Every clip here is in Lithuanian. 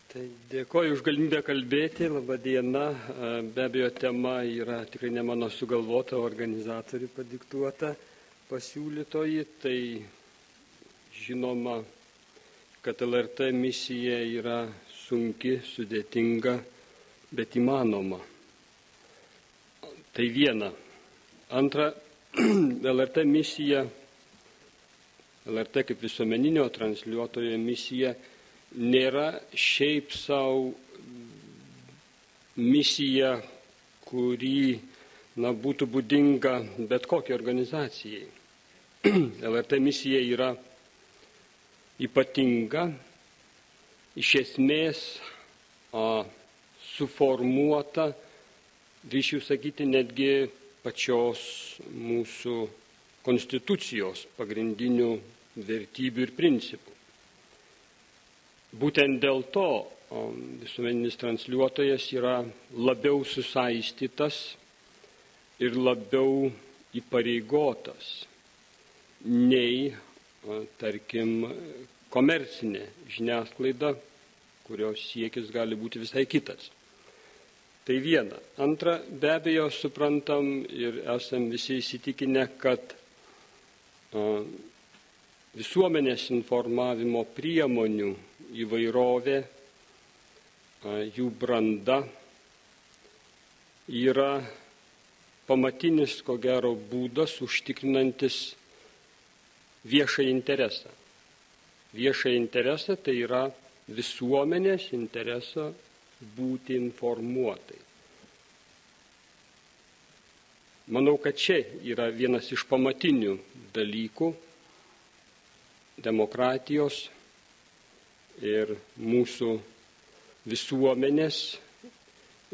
Tai dėkoju už galimybę kalbėti, laba diena. Be abejo, tema yra tikrai ne mano sugalvota, organizatorių padiktuota, pasiūlytoji. Tai žinoma, kad LRT misija yra sunki, sudėtinga, bet įmanoma. Tai viena. Antra, LRT misija, LRT kaip visuomeninio transliuotojo misija, nėra šiaip savo misija, kuri būtų būdinga bet kokiai organizacijai. LRT misija yra ypatinga, iš esmės suformuota, drįsčiau sakyti, netgi pačios mūsų konstitucijos pagrindinių vertybių ir principų. Būtent dėl to visuomeninis transliuotojas yra labiau susaistytas ir labiau įpareigotas nei, tarkim, komercinė žiniasklaida, kurios siekis gali būti visai kitas. Tai viena. Antra, be abejo, suprantam ir esam visi įsitikinę, kad visuomenės informavimo priemonių įvairovė, jų branda yra pamatinis, ko gero, būdas užtikrinantis viešąjį interesą. Viešąjį interesą tai yra visuomenės interesą būti informuotai. Manau, kad čia yra vienas iš pamatinių dalykų demokratijos ir mūsų visuomenės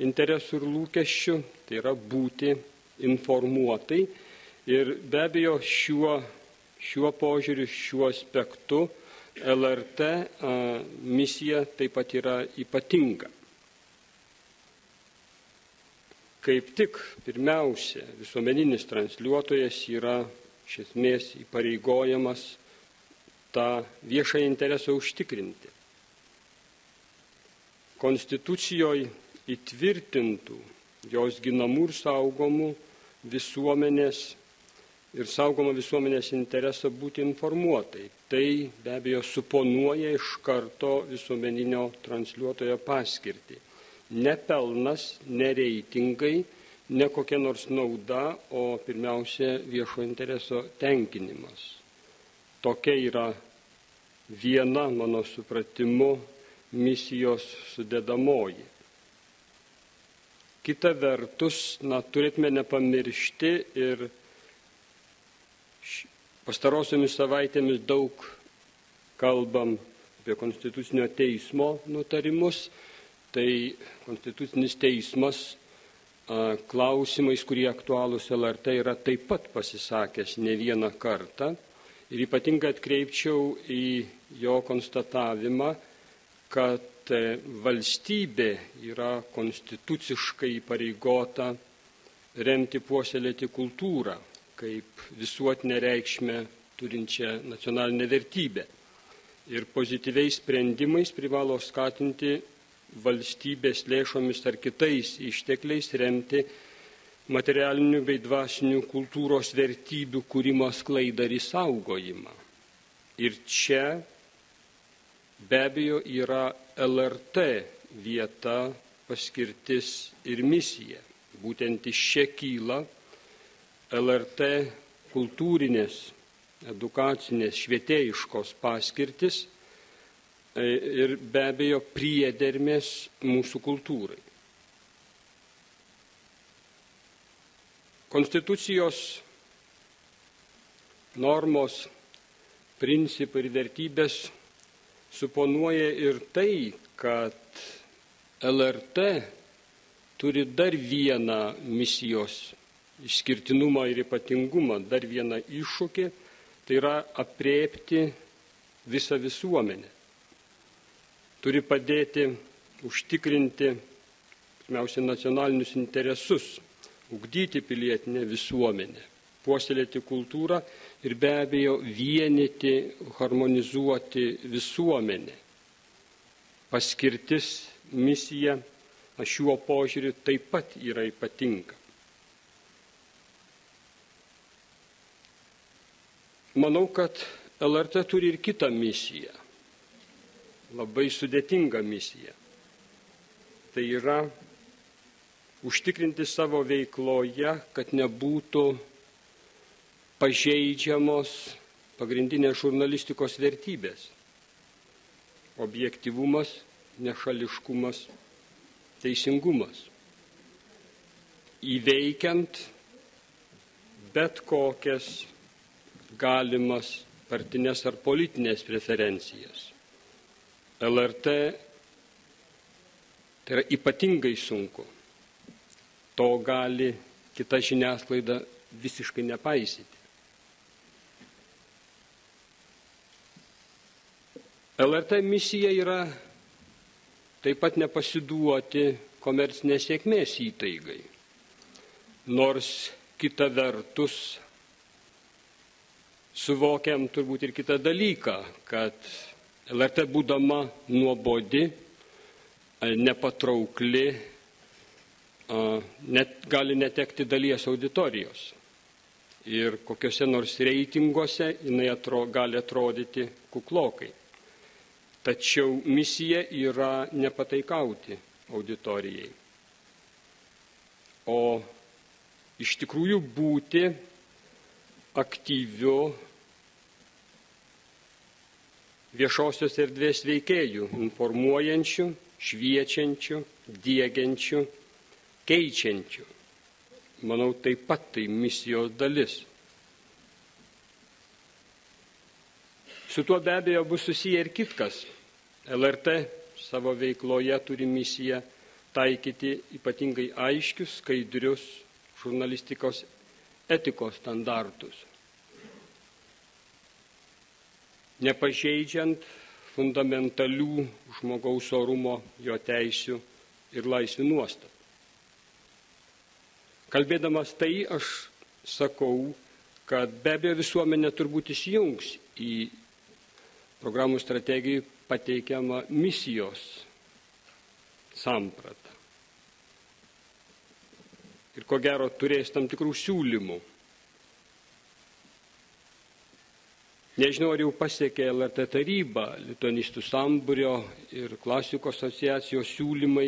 interesų ir lūkesčių, tai yra būti informuotai. Ir be abejo šiuo požiūriu, šiuo aspektu LRT misija taip pat yra ypatinga. Kaip tik pirmiausia, visuomeninis transliuotojas yra iš esmės įpareigojamas tą viešą interesą užtikrinti. Konstitucijoje įtvirtintų jos ginamų ir saugomų visuomenės ir saugomą visuomenės interesą būti informuotai. Tai be abejo suponuoja iš karto visuomeninio transliuotojo paskirtį. Ne pelnas, ne reitingai, ne kokia nors nauda, o pirmiausia viešo intereso tenkinimas. Tokia yra viena, mano supratimu, misijos sudedamoji. Kita vertus, turėtume nepamiršti ir pastarosiomis savaitėmis daug kalbam apie Konstitucinio teismo nutarimus. Tai Konstitucinis teismas klausimais, kurie aktualūs LRT, yra taip pat pasisakęs ne vieną kartą. Ir ypatingai atkreipčiau į jo konstatavimą, kad valstybė yra konstituciškai įpareigota remti, puoselėti kultūrą kaip visuotinę reikšmę turinčią nacionalinę vertybę. Ir pozityviais sprendimais privalo skatinti valstybės lėšomis ar kitais ištekliais remti materialinių bei dvasinių kultūros vertybių kūrimo, sklaidą ir išsaugojimą. Ir čia be abejo yra LRT vieta, paskirtis ir misija. Būtent iš čia kyla LRT kultūrinės, edukacinės, švietėjiškos paskirtis ir be abejo priedermės mūsų kultūrai. Konstitucijos normos, principai ir vertybės suponuoja ir tai, kad LRT turi dar vieną misijos išskirtinumą ir ypatingumą, dar vieną iššūkį, tai yra aprėpti visą visuomenę. Turi padėti užtikrinti, pirmiausia, nacionalinius interesus, ugdyti pilietinę visuomenę, puoselėti kultūrą ir be abejo vienyti, harmonizuoti visuomenę. paskirtis, misija šiuo požiūriu taip pat yra ypatinga. Manau, kad LRT turi ir kitą misiją, labai sudėtingą misiją. Tai yra užtikrinti savo veikloje, kad nebūtų pažeidžiamos pagrindinės žurnalistikos vertybės – objektyvumas, nešališkumas, teisingumas. Įveikiant bet kokias galimas partinės ar politinės preferencijas. LRT tai yra ypatingai sunku. To gali kita žiniasklaida visiškai nepaisyti. LRT misija yra taip pat nepasiduoti komercinės sėkmės įtaigai. Nors kita vertus suvokiam turbūt ir kitą dalyką, kad LRT būdama nuobodi, nepatraukli, gali netekti dalies auditorijos. Ir kokiuose nors reitinguose jinai gali atrodyti kuklokai. Tačiau misija yra nepataikauti auditorijai. O iš tikrųjų būti aktyviu viešosios erdvės veikėjų, informuojančių, šviečiančių, diegiančių, keičiančių. Manau, taip pat tai misijos dalis. Su tuo be abejo bus susiję ir kitkas. LRT savo veikloje turi misiją taikyti ypatingai aiškius, skaidrius žurnalistikos etikos standartus, nepažeidžiant fundamentalių žmogaus orumo, jo teisių ir laisvių nuostatų. Kalbėdamas tai, aš sakau, kad be abejo visuomenė turbūt įsijungs į programų strategijai pateikiamą misijos sampratą. Ir ko gero turės tam tikrų siūlymų. Nežinau, ar jau pasiekė LRT taryba, lituanistų sambūrio ir klasikų asociacijos siūlymai.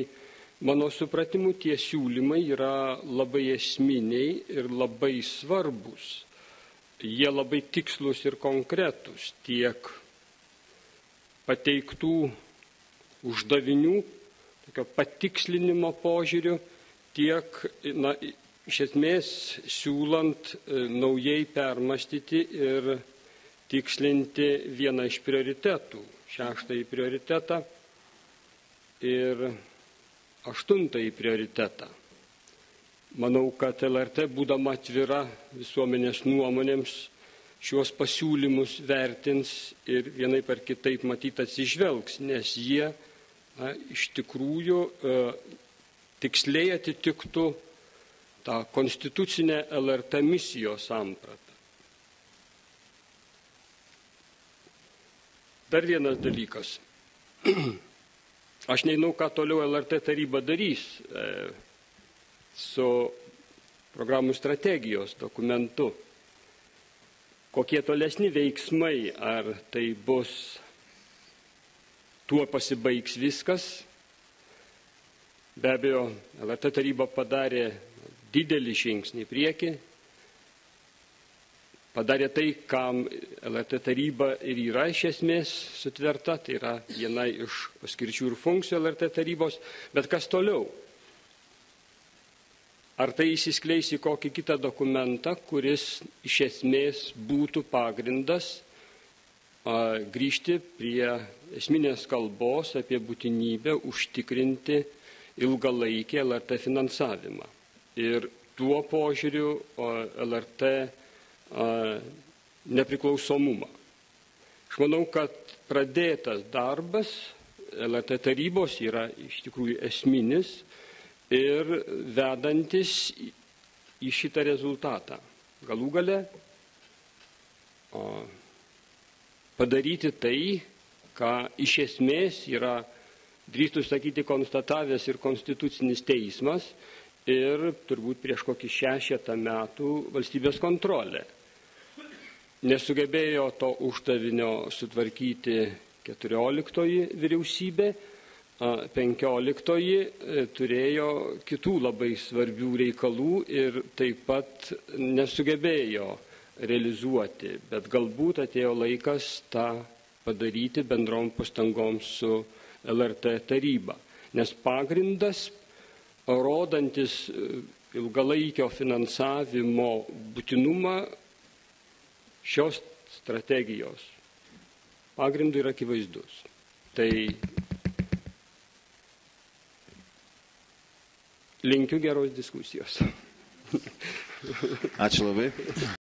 Mano supratimu, tie siūlymai yra labai esminiai ir labai svarbus. Jie labai tikslus ir konkretus, tiek pateiktų uždavinių, tokio patikslinimo požiūrių, tiek, iš esmės, siūlant naujai permastyti ir tikslinti vieną iš prioritetų, 6 prioritetą ir 8 prioritetą. Manau, kad LRT, būdama atvira visuomenės nuomonėms, šios pasiūlymus vertins ir vienaip ar kitaip matyt atsižvelgs, nes jie iš tikrųjų tiksliai atitiktų tą konstitucinę LRT misijos sampratą. Dar vienas dalykas. Aš nežinau, ką toliau LRT taryba darys su programų strategijos dokumentu. Kokie tolesni veiksmai, ar tai bus, tuo pasibaigs viskas. Be abejo, LRT taryba padarė didelį žingsnį į priekį, padarė tai, kam LRT taryba ir yra iš esmės sutverta, tai yra viena iš paskirčių ir funkcijų LRT tarybos, bet kas toliau? Ar tai įsiskleis į kokį kitą dokumentą, kuris iš esmės būtų pagrindas grįžti prie esminės kalbos apie būtinybę užtikrinti ilgalaikį LRT finansavimą. Ir tuo požiūriu LRT nepriklausomumą. Aš manau, kad pradėtas darbas LRT tarybos yra iš tikrųjų esminis ir vedantis į šitą rezultatą. Galų gale padaryti tai, ką iš esmės yra drįstų sakyti, konstatavęs ir Konstitucinis teismas ir turbūt prieš kokį 6 metų valstybės kontrolė. Nesugebėjo to uždavinio sutvarkyti 14 vyriausybė, 15 turėjo kitų labai svarbių reikalų ir taip pat nesugebėjo realizuoti, bet galbūt atėjo laikas tą padaryti bendrom pastangom su LRT taryba. Nes pagrindas, rodantis ilgalaikio finansavimo būtinumą šios strategijos pagrindų yra akivaizdus. Tai linkiu geros diskusijos. Ačiū labai.